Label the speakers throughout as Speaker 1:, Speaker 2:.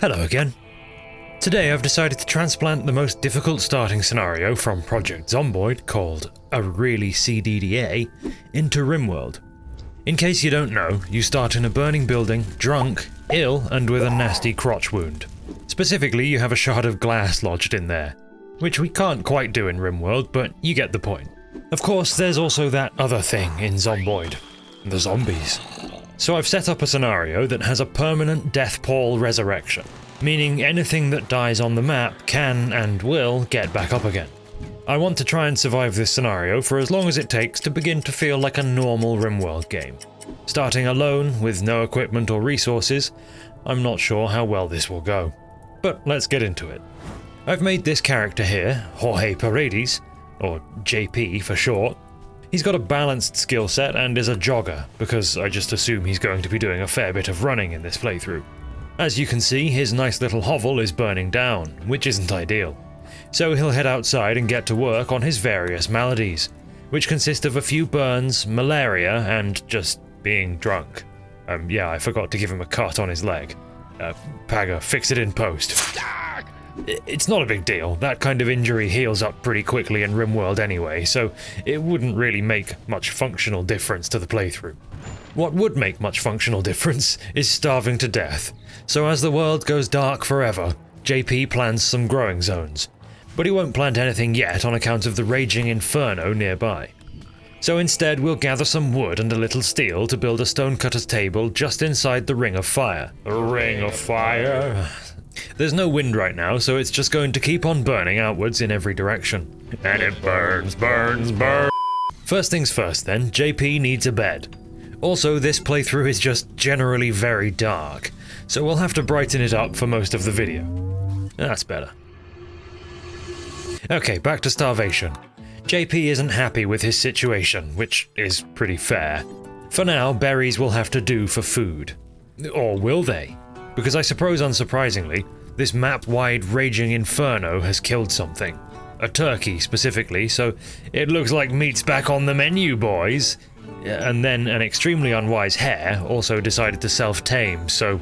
Speaker 1: Hello again. Today I've decided to transplant the most difficult starting scenario from Project Zomboid, called A Really CDDA, into Rimworld. In case you don't know, you start in a burning building, drunk, ill, and with a nasty crotch wound. Specifically, you have a shard of glass lodged in there, which we can't quite do in Rimworld, but you get the point. Of course, there's also that other thing in Zomboid, the zombies. So I've set up a scenario that has a permanent death pall resurrection, meaning anything that dies on the map can and will get back up again. I want to try and survive this scenario for as long as it takes to begin to feel like a normal Rimworld game. Starting alone, with no equipment or resources, I'm not sure how well this will go. But let's get into it. I've made this character here, Jorge Paredes, or JP for short. He's got a balanced skill set and is a jogger, because I just assume he's going to be doing a fair bit of running in this playthrough. As you can see, his nice little hovel is burning down, which isn't ideal. So he'll head outside and get to work on his various maladies, which consist of a few burns, malaria, and just being drunk. Yeah, I forgot to give him a cut on his leg. Pagger, fix it in post. It's not a big deal, that kind of injury heals up pretty quickly in Rimworld anyway, so it wouldn't really make much functional difference to the playthrough. What would make much functional difference is starving to death, so as the world goes dark forever, JP plans some growing zones. But he won't plant anything yet on account of the raging inferno nearby. So instead we'll gather some wood and a little steel to build a stonecutter's table just inside the Ring of Fire. The Ring of Fire? There's no wind right now, so it's just going to keep on burning outwards in every direction. And it burns, burns, burns. First things first then, JP needs a bed. Also, this playthrough is just generally very dark, so we'll have to brighten it up for most of the video. That's better. Okay, back to starvation. JP isn't happy with his situation, which is pretty fair. For now, berries will have to do for food. Or will they? Because I suppose unsurprisingly, this map-wide raging inferno has killed something. A turkey, specifically, so it looks like meat's back on the menu, boys! And then an extremely unwise hare also decided to self-tame, so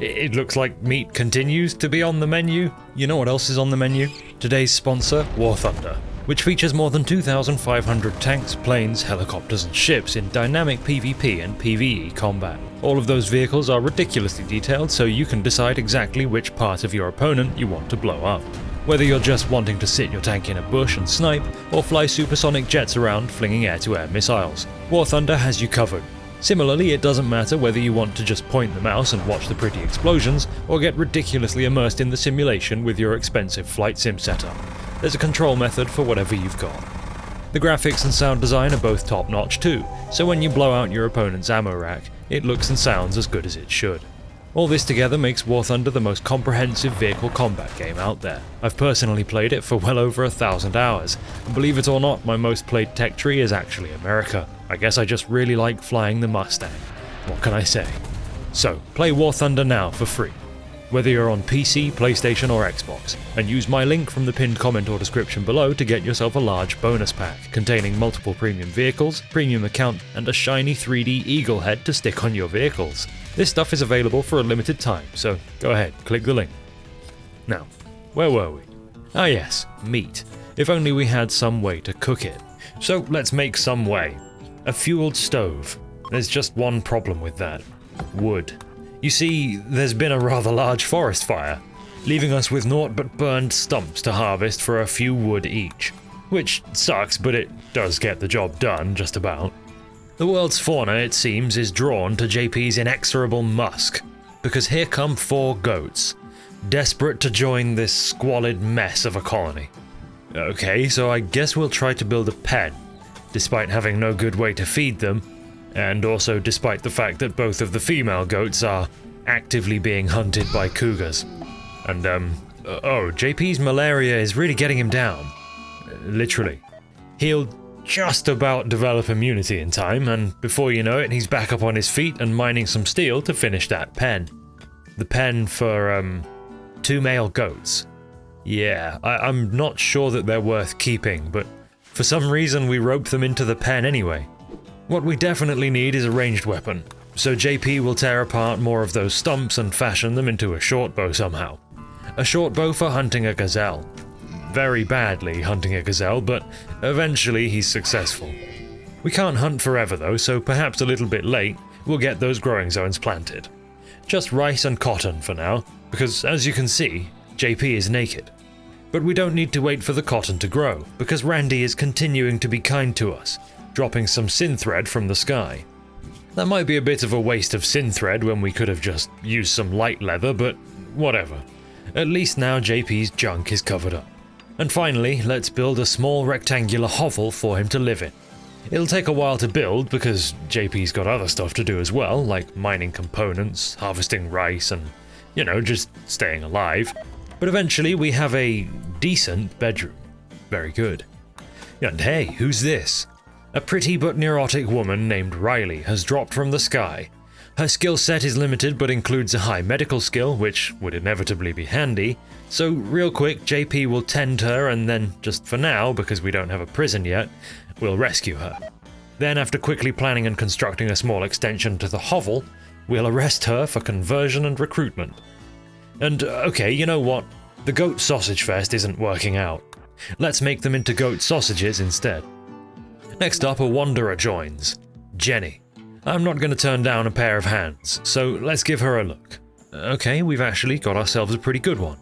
Speaker 1: it looks like meat continues to be on the menu. You know what else is on the menu? Today's sponsor, War Thunder, which features more than 2,500 tanks, planes, helicopters and ships in dynamic PvP and PvE combat. All of those vehicles are ridiculously detailed, so you can decide exactly which part of your opponent you want to blow up. Whether you're just wanting to sit your tank in a bush and snipe, or fly supersonic jets around flinging air-to-air missiles, War Thunder has you covered. Similarly, it doesn't matter whether you want to just point the mouse and watch the pretty explosions, or get ridiculously immersed in the simulation with your expensive flight sim setup. There's a control method for whatever you've got. The graphics and sound design are both top-notch too, so when you blow out your opponent's ammo rack, it looks and sounds as good as it should. All this together makes War Thunder the most comprehensive vehicle combat game out there. I've personally played it for well over 1,000 hours, and believe it or not, my most played tech tree is actually America. I guess I just really like flying the Mustang. What can I say? So, play War Thunder now for free, whether you're on PC, PlayStation or Xbox, and use my link from the pinned comment or description below to get yourself a large bonus pack, containing multiple premium vehicles, premium account, and a shiny 3D eagle head to stick on your vehicles. This stuff is available for a limited time, so go ahead, click the link. Now, where were we? Ah yes, meat. If only we had some way to cook it. So let's make some way. A fueled stove. There's just one problem with that. Wood. You see, there's been a rather large forest fire, leaving us with naught but burned stumps to harvest for a few wood each. Which sucks, but it does get the job done, just about. The world's fauna, it seems, is drawn to JP's inexorable musk, because here come 4 goats, desperate to join this squalid mess of a colony. Okay, so I guess we'll try to build a pen, despite having no good way to feed them, and also despite the fact that both of the female goats are actively being hunted by cougars. And JP's malaria is really getting him down. Literally. He'll just about develop immunity in time, and before you know it, he's back up on his feet and mining some steel to finish that pen. The pen for, 2 male goats. Yeah, I'm not sure that they're worth keeping, but for some reason we roped them into the pen anyway. What we definitely need is a ranged weapon. so JP will tear apart more of those stumps and fashion them into a short bow somehow. A short bow for hunting a gazelle. Very badly hunting a gazelle, but eventually he's successful. We can't hunt forever though, so perhaps a little bit late, we'll get those growing zones planted. Just rice and cotton for now, because as you can see, JP is naked. But we don't need to wait for the cotton to grow, because Randy is continuing to be kind to us, dropping some synthread from the sky. That might be a bit of a waste of synthread when we could have just used some light leather, but whatever. At least now JP's junk is covered up. And finally, let's build a small rectangular hovel for him to live in. It'll take a while to build because JP's got other stuff to do as well, like mining components, harvesting rice, and, just staying alive. But eventually we have a decent bedroom. Very good. And hey, who's this? A pretty but neurotic woman named Riley has dropped from the sky. Her skill set is limited but includes a high medical skill, which would inevitably be handy. So real quick, JP will tend her and then, just for now, because we don't have a prison yet, we'll rescue her. Then after quickly planning and constructing a small extension to the hovel, we'll arrest her for conversion and recruitment. And okay, you know what? The goat sausage fest isn't working out. Let's make them into goat sausages instead. Next up, a wanderer joins. Jenny. I'm not going to turn down a pair of hands, so let's give her a look. Okay, we've actually got ourselves a pretty good one.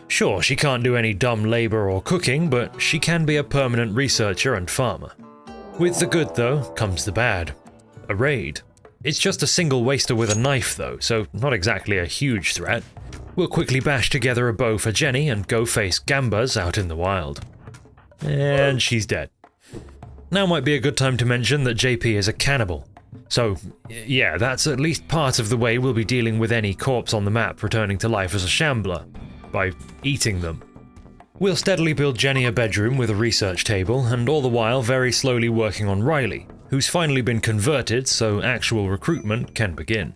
Speaker 1: Sure, she can't do any dumb labor or cooking, but she can be a permanent researcher and farmer. With the good, though, comes the bad. A raid. It's just a single waster with a knife, though, so not exactly a huge threat. We'll quickly bash together a bow for Jenny and go face Gambas out in the wild. And she's dead. Now might be a good time to mention that JP is a cannibal. So, yeah, that's at least part of the way we'll be dealing with any corpse on the map returning to life as a shambler, by eating them. We'll steadily build Jenny a bedroom with a research table, and all the while very slowly working on Riley, who's finally been converted so actual recruitment can begin.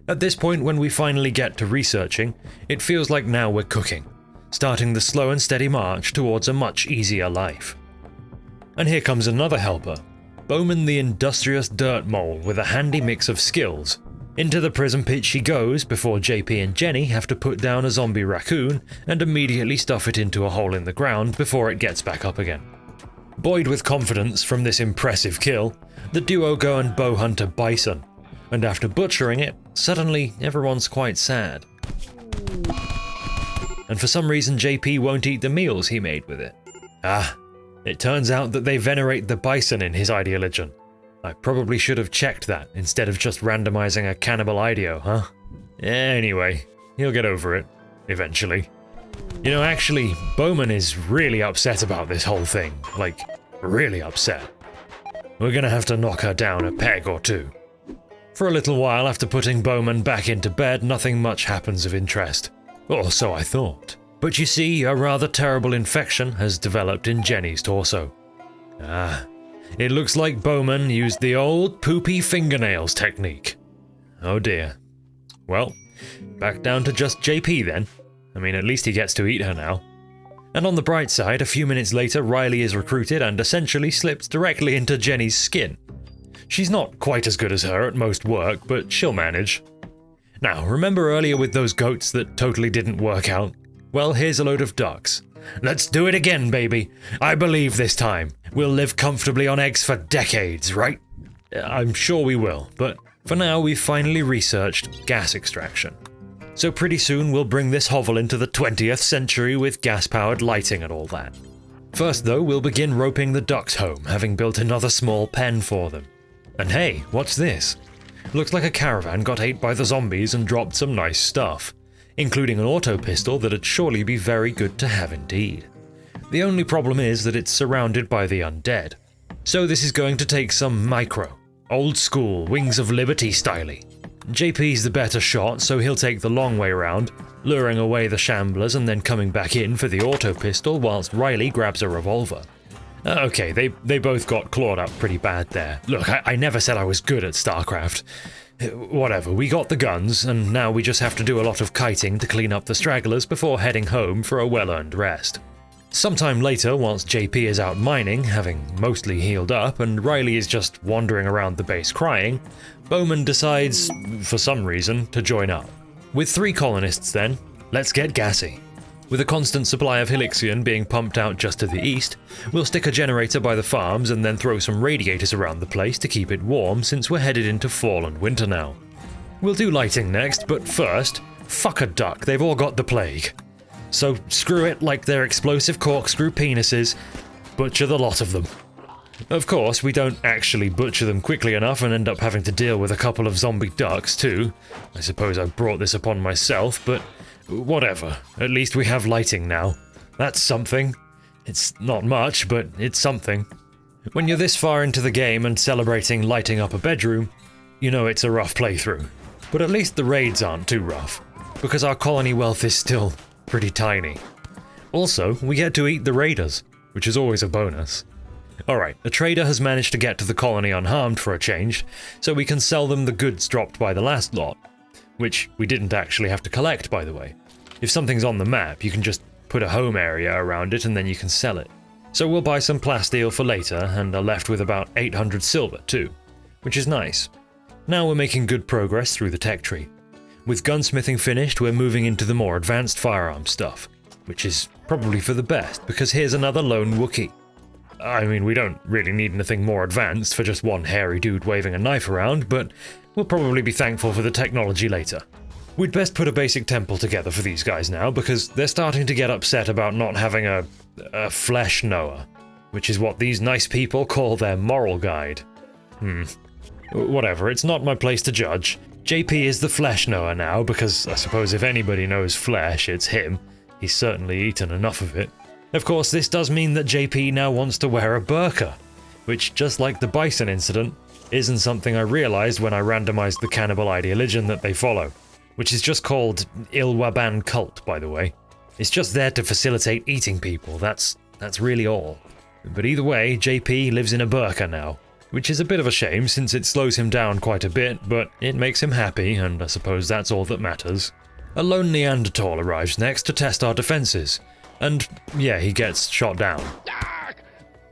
Speaker 1: At this point, when we finally get to researching, it feels like now we're cooking, starting the slow and steady march towards a much easier life. And here comes another helper. Bowman the industrious dirt mole with a handy mix of skills. Into the prison pit she goes before JP and Jenny have to put down a zombie raccoon and immediately stuff it into a hole in the ground before it gets back up again. Buoyed with confidence from this impressive kill, the duo go and bow hunt a bison, and after butchering it, suddenly everyone's quite sad. And for some reason JP won't eat the meals he made with it. It turns out that they venerate the bison in his ideology. I probably should have checked that instead of just randomizing a cannibal ideo, huh? Anyway, he'll get over it, eventually. Actually, Bowman is really upset about this whole thing. Like, really upset. We're gonna have to knock her down a peg or two. For a little while after putting Bowman back into bed, nothing much happens of interest. Or so I thought. But you see, a rather terrible infection has developed in Jenny's torso. It looks like Bowman used the old poopy fingernails technique. Oh dear. Well, back down to just JP then. I mean, at least he gets to eat her now. And on the bright side, a few minutes later, Riley is recruited and essentially slips directly into Jenny's skin. She's not quite as good as her at most work, but she'll manage. Now, remember earlier with those goats that totally didn't work out? Well, here's a load of ducks. Let's do it again, baby. I believe this time. We'll live comfortably on eggs for decades, right? I'm sure we will, but for now we've finally researched gas extraction. So pretty soon we'll bring this hovel into the 20th century with gas-powered lighting and all that. First though, we'll begin roping the ducks home, having built another small pen for them. And hey, what's this? Looks like a caravan got ate by the zombies and dropped some nice stuff, including an auto pistol that'd surely be very good to have indeed. The only problem is that it's surrounded by the undead. So this is going to take some micro, old school, Wings of Liberty styly. JP's the better shot, so he'll take the long way round, luring away the shamblers and then coming back in for the auto pistol whilst Riley grabs a revolver. Okay, they both got clawed up pretty bad there. Look, I never said I was good at StarCraft. Whatever, we got the guns, and now we just have to do a lot of kiting to clean up the stragglers before heading home for a well-earned rest. Sometime later, whilst JP is out mining, having mostly healed up, and Riley is just wandering around the base crying, Bowman decides, for some reason, to join up. With 3 colonists then, let's get gassy. With a constant supply of Helixien being pumped out just to the east, we'll stick a generator by the farms and then throw some radiators around the place to keep it warm since we're headed into fall and winter now. We'll do lighting next, but first, fuck a duck, they've all got the plague. So screw it like they're explosive corkscrew penises, butcher the lot of them. Of course, we don't actually butcher them quickly enough and end up having to deal with a couple of zombie ducks too. I suppose I brought this upon myself, but whatever. At least we have lighting now. That's something. It's not much, but it's something. When you're this far into the game and celebrating lighting up a bedroom, you know it's a rough playthrough. But at least the raids aren't too rough, because our colony wealth is still pretty tiny. Also, we get to eat the raiders, which is always a bonus. Alright, a trader has managed to get to the colony unharmed for a change, so we can sell them the goods dropped by the last lot. Which we didn't actually have to collect, by the way. If something's on the map, you can just put a home area around it and then you can sell it. So we'll buy some plasteel for later, and are left with about 800 silver too, which is nice. Now we're making good progress through the tech tree. With gunsmithing finished, we're moving into the more advanced firearm stuff, which is probably for the best, because here's another lone Wookiee. I mean, we don't really need anything more advanced for just one hairy dude waving a knife around, but we'll probably be thankful for the technology later. We'd best put a basic temple together for these guys now, because they're starting to get upset about not having a flesh knower, which is what these nice people call their moral guide. Whatever, it's not my place to judge. JP is the flesh knower now, because I suppose if anybody knows flesh, it's him. He's certainly eaten enough of it. Of course, this does mean that JP now wants to wear a burqa, which, just like the bison incident, isn't something I realized when I randomized the cannibal ideology that they follow, which is just called Ilwaban Cult, by the way. It's just there to facilitate eating people, that's really all. But either way, JP lives in a burqa now, which is a bit of a shame since it slows him down quite a bit, but it makes him happy, and I suppose that's all that matters. A lone Neanderthal arrives next to test our defenses, and yeah, he gets shot down.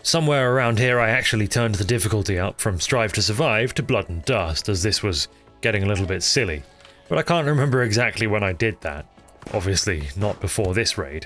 Speaker 1: Somewhere around here I actually turned the difficulty up from Strive to Survive to Blood and Dust, as this was getting a little bit silly, but I can't remember exactly when I did that. Obviously not before this raid.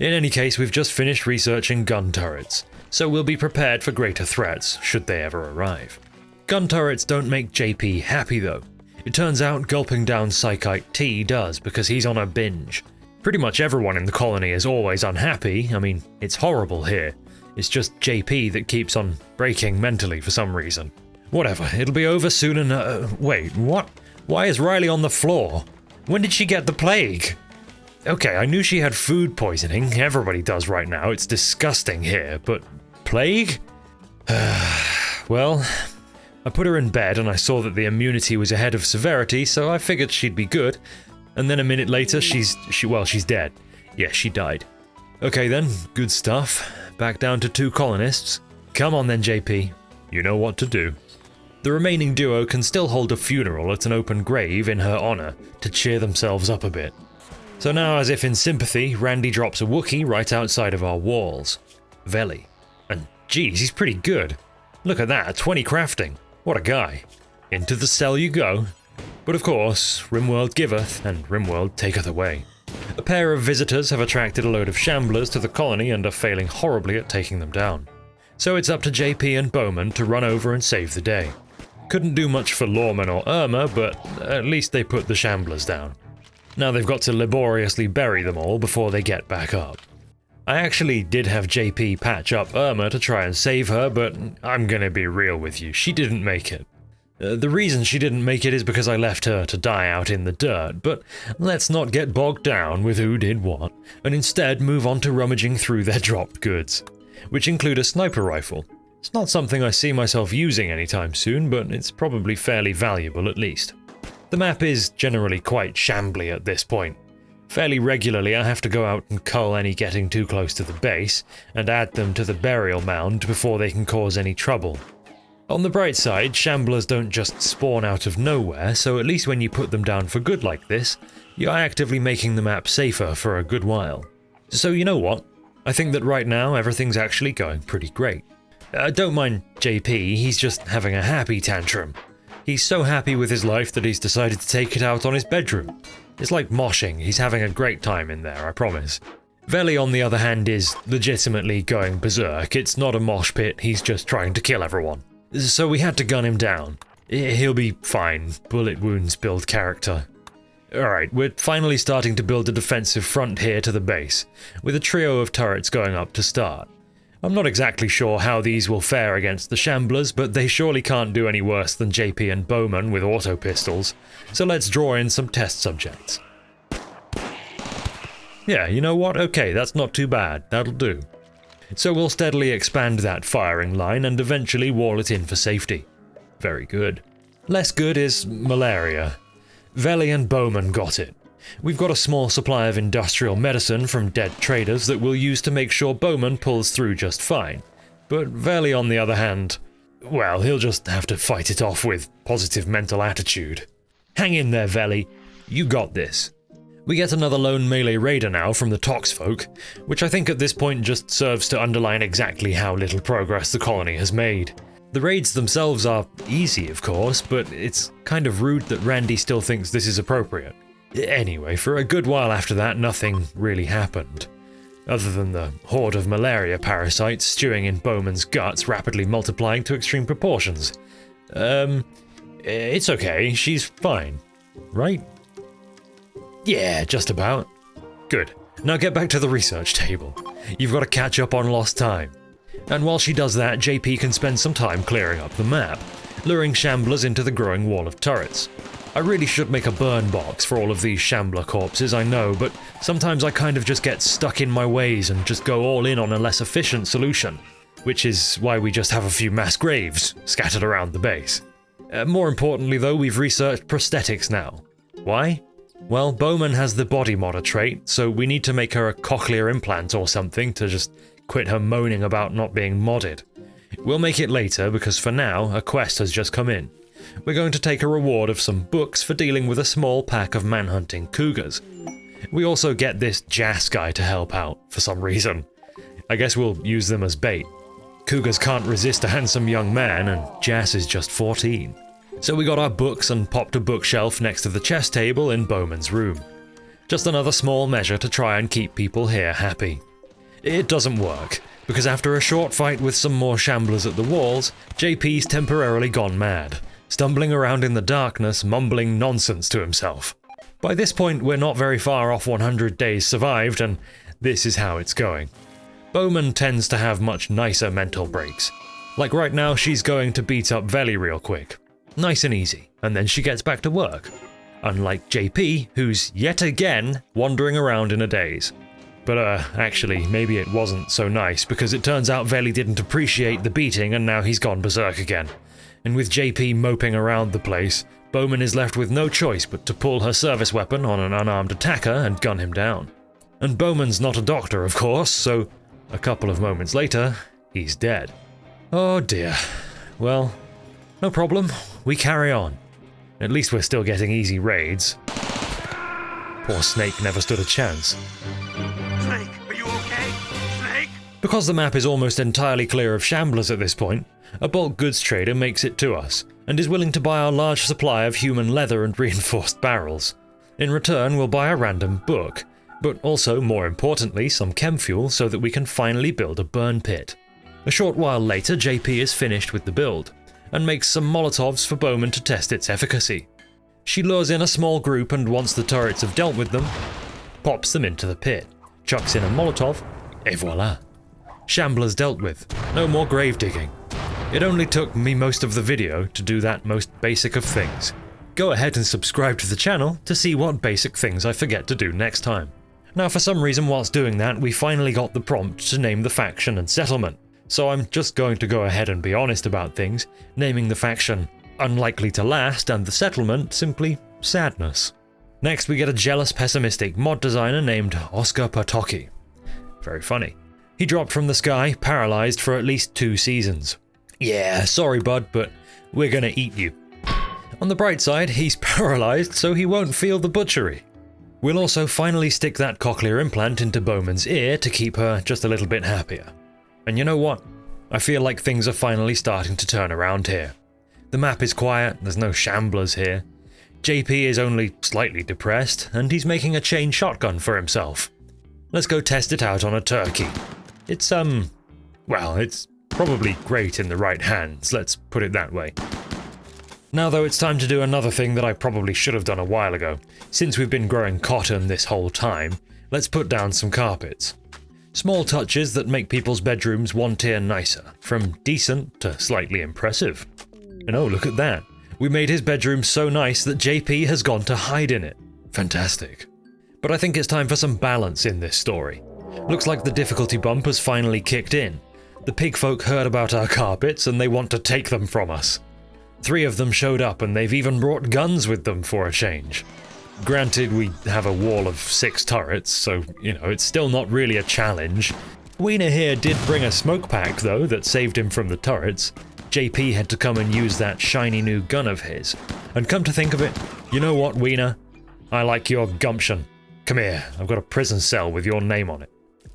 Speaker 1: In any case, we've just finished researching gun turrets, so we'll be prepared for greater threats should they ever arrive. Gun turrets don't make JP happy though. It turns out gulping down Psychite T does, because he's on a binge. Pretty much everyone in the colony is always unhappy. I mean, it's horrible here. It's just JP that keeps on breaking mentally for some reason. Whatever, it'll be over soon and wait, what? Why is Riley on the floor? When did she get the plague? Okay, I knew she had food poisoning. Everybody does right now. It's disgusting here, but plague? Well, I put her in bed and I saw that the immunity was ahead of severity, so I figured she'd be good. And then a minute later, she's dead. Yeah, she died. Okay then, good stuff. Back down to 2 colonists. Come on then, JP. You know what to do. The remaining duo can still hold a funeral at an open grave in her honor to cheer themselves up a bit. So now, as if in sympathy, Randy drops a Wookiee right outside of our walls. Veli. And geez, he's pretty good. Look at that, 20 crafting. What a guy. Into the cell you go. But of course, Rimworld giveth, and Rimworld taketh away. A pair of visitors have attracted a load of shamblers to the colony and are failing horribly at taking them down. So it's up to JP and Bowman to run over and save the day. Couldn't do much for Lawman or Irma, but at least they put the shamblers down. Now they've got to laboriously bury them all before they get back up. I actually did have JP patch up Irma to try and save her, but I'm gonna be real with you, she didn't make it. The reason she didn't make it is because I left her to die out in the dirt, but let's not get bogged down with who did what, and instead move on to rummaging through their dropped goods, which include a sniper rifle. It's not something I see myself using anytime soon, but it's probably fairly valuable at least. The map is generally quite shambly at this point. Fairly regularly I have to go out and cull any getting too close to the base, and add them to the burial mound before they can cause any trouble. On the bright side, shamblers don't just spawn out of nowhere, so at least when you put them down for good like this, you're actively making the map safer for a good while. So you know what? I think that right now everything's actually going pretty great. Don't mind JP, he's just having a happy tantrum. He's so happy with his life that he's decided to take it out on his bedroom. It's like moshing, he's having a great time in there, I promise. Veli, on the other hand, is legitimately going berserk. It's not a mosh pit, he's just trying to kill everyone. So we had to gun him down. He'll be fine, bullet wounds build character. Alright, we're finally starting to build a defensive front here to the base, with a trio of turrets going up to start. I'm not exactly sure how these will fare against the shamblers, but they surely can't do any worse than JP and Bowman with auto pistols, so let's draw in some test subjects. Yeah, you know what? Okay, that's not too bad. That'll do. So we'll steadily expand that firing line and eventually wall it in for safety. Very good. Less good is malaria. Veli and Bowman got it. We've got a small supply of industrial medicine from dead traders that we'll use to make sure Bowman pulls through just fine. But Veli, on the other hand, well, he'll just have to fight it off with positive mental attitude. Hang in there, Veli. You got this. We get another lone melee raider now from the Tox folk, which I think at this point just serves to underline exactly how little progress the colony has made. The raids themselves are easy, of course, but it's kind of rude that Randy still thinks this is appropriate. Anyway, for a good while after that, nothing really happened. Other than the horde of malaria parasites stewing in Bowman's guts, rapidly multiplying to extreme proportions. It's okay, she's fine. Right? Yeah, just about. Good. Now get back to the research table. You've got to catch up on lost time. And while she does that, JP can spend some time clearing up the map, luring shamblers into the growing wall of turrets. I really should make a burn box for all of these shambler corpses, I know, but sometimes I kind of just get stuck in my ways and just go all in on a less efficient solution, which is why we just have a few mass graves scattered around the base. More importantly though, we've researched prosthetics now. Why? Well, Bowman has the body modder trait, so we need to make her a cochlear implant or something to just quit her moaning about not being modded. We'll make it later because for now, a quest has just come in. We're going to take a reward of some books for dealing with a small pack of manhunting cougars. We also get this Jas guy to help out, for some reason. I guess we'll use them as bait. Cougars can't resist a handsome young man, and Jas is just 14. So we got our books and popped a bookshelf next to the chess table in Bowman's room. Just another small measure to try and keep people here happy. It doesn't work, because after a short fight with some more shamblers at the walls, JP's temporarily gone mad, stumbling around in the darkness, mumbling nonsense to himself. By this point, we're not very far off 100 days survived, and this is how it's going. Bowman tends to have much nicer mental breaks. Like right now, she's going to beat up Veli real quick. Nice and easy, and then she gets back to work. Unlike JP, who's yet again wandering around in a daze. But actually, maybe it wasn't so nice, because it turns out Veli didn't appreciate the beating and now he's gone berserk again. And with JP moping around the place, Bowman is left with no choice but to pull her service weapon on an unarmed attacker and gun him down. And Bowman's not a doctor, of course, so a couple of moments later, he's dead. Oh dear. Well, no problem, we carry on. At least we're still getting easy raids. Poor Snake never stood a chance.
Speaker 2: Snake, are you okay? Snake?
Speaker 1: Because the map is almost entirely clear of shamblers at this point, a bulk goods trader makes it to us, and is willing to buy our large supply of human leather and reinforced barrels. In return, we'll buy a random book, but also, more importantly, some chem fuel so that we can finally build a burn pit. A short while later, JP is finished with the build, and makes some Molotovs for Bowman to test its efficacy. She lures in a small group, and once the turrets have dealt with them, pops them into the pit, chucks in a Molotov, et voila. Shamblers dealt with, no more grave digging. It only took me most of the video to do that most basic of things. Go ahead and subscribe to the channel to see what basic things I forget to do next time. Now for some reason whilst doing that, we finally got the prompt to name the faction and settlement. So I'm just going to go ahead and be honest about things, naming the faction Unlikely to Last and the settlement simply Sadness. Next we get a jealous pessimistic mod designer named Oscar Patocki. Very funny. He dropped from the sky, paralysed for at least 2 seasons. Yeah, sorry bud, but we're gonna eat you. On the bright side, he's paralysed so he won't feel the butchery. We'll also finally stick that cochlear implant into Bowman's ear to keep her just a little bit happier. And you know what? I feel like things are finally starting to turn around here. The map is quiet, there's no shamblers here. JP is only slightly depressed, and he's making a chain shotgun for himself. Let's go test it out on a turkey. It's well, it's probably great in the right hands, let's put it that way. Now though, it's time to do another thing that I probably should have done a while ago. Since we've been growing cotton this whole time, let's put down some carpets. Small touches that make people's bedrooms one tier nicer, from decent to slightly impressive. And oh, look at that. We made his bedroom so nice that JP has gone to hide in it. Fantastic. But I think it's time for some balance in this story. Looks like the difficulty bump has finally kicked in. The pig folk heard about our carpets and they want to take them from us. 3 of them showed up and they've even brought guns with them for a change. Granted, we have a wall of 6 turrets, so, it's still not really a challenge. Wiener here did bring a smoke pack, though, that saved him from the turrets. JP had to come and use that shiny new gun of his. And come to think of it, you know what, Wiener? I like your gumption. Come here, I've got a prison cell with your name on it.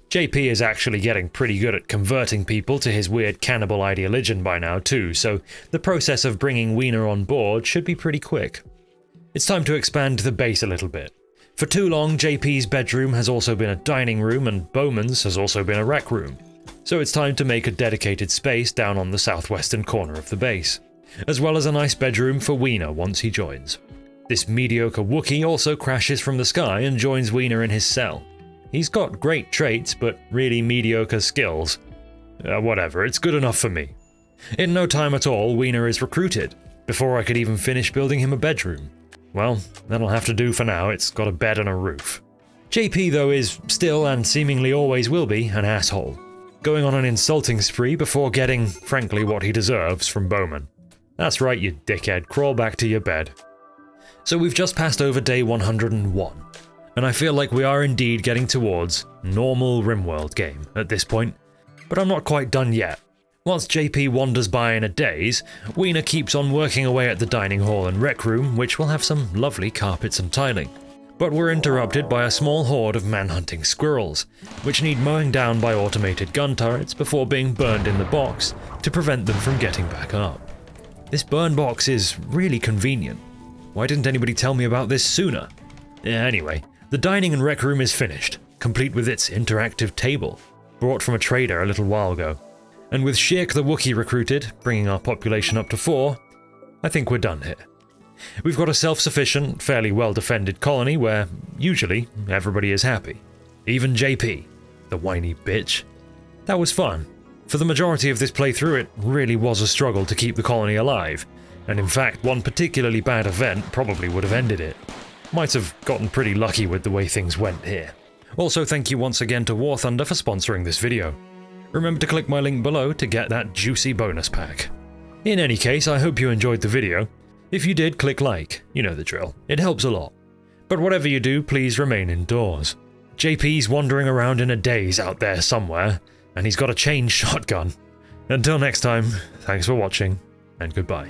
Speaker 1: JP is actually getting pretty good at converting people to his weird cannibal ideology by now too, so the process of bringing Wiener on board should be pretty quick. It's time to expand the base a little bit. For too long, JP's bedroom has also been a dining room and Bowman's has also been a rec room. So it's time to make a dedicated space down on the southwestern corner of the base, as well as a nice bedroom for Wiener once he joins. This mediocre Wookiee also crashes from the sky and joins Wiener in his cell. He's got great traits, but really mediocre skills. Whatever, it's good enough for me. In no time at all, Wiener is recruited, before I could even finish building him a bedroom. Well, that'll have to do for now, it's got a bed and a roof. JP though is still, and seemingly always will be, an asshole. Going on an insulting spree before getting, frankly, what he deserves from Bowman. That's right, you dickhead, crawl back to your bed. So we've just passed over day 101, and I feel like we are indeed getting towards normal Rimworld game at this point, but I'm not quite done yet. Once JP wanders by in a daze, Wiener keeps on working away at the dining hall and rec room, which will have some lovely carpets and tiling. But we're interrupted by a small horde of man-hunting squirrels, which need mowing down by automated gun turrets before being burned in the box to prevent them from getting back up. This burn box is really convenient. Why didn't anybody tell me about this sooner? Anyway, the dining and rec room is finished, complete with its interactive table, brought from a trader a little while ago. And with Shirk the Wookiee recruited, bringing our population up to 4, I think we're done here. We've got a self-sufficient, fairly well-defended colony where, usually, everybody is happy. Even JP, the whiny bitch. That was fun. For the majority of this playthrough, it really was a struggle to keep the colony alive, and in fact, one particularly bad event probably would have ended it. Might have gotten pretty lucky with the way things went here. Also, thank you once again to War Thunder for sponsoring this video. Remember to click my link below to get that juicy bonus pack. In any case, I hope you enjoyed the video. If you did, click like, you know the drill, it helps a lot. But whatever you do, please remain indoors. JP's wandering around in a daze out there somewhere, and he's got a chain shotgun. Until next time, thanks for watching, and goodbye.